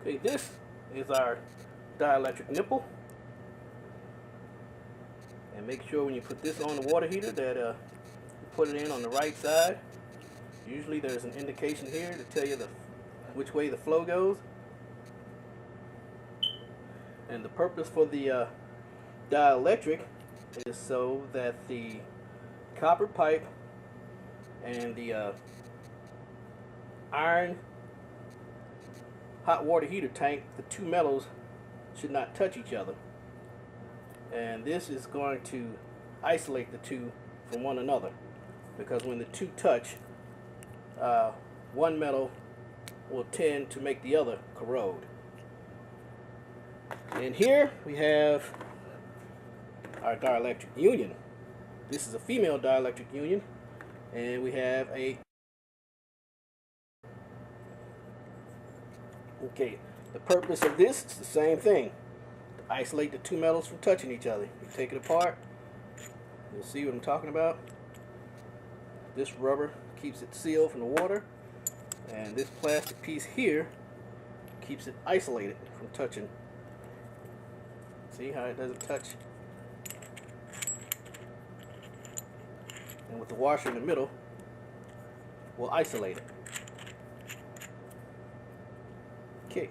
Okay, this is our dielectric nipple. And make sure when you put this on the water heater that you put it in on the right side. Usually there's an indication here to tell you which way the flow goes. And the purpose for the dielectric is so that the copper pipe and the iron hot water heater tank, the two metals should not touch each other. And this is going to isolate the two from one another, because when the two touch, one metal will tend to make the other corrode. And here we have our dielectric union. This is a female dielectric union, and we have a okay. The purpose of this is the same thing: to isolate the two metals from touching each other. You take it apart, you'll see what I'm talking about. This rubber keeps it sealed from the water, and this plastic piece here keeps it isolated from touching. See how it doesn't touch? And with the washer in the middle, we'll isolate it. Okay.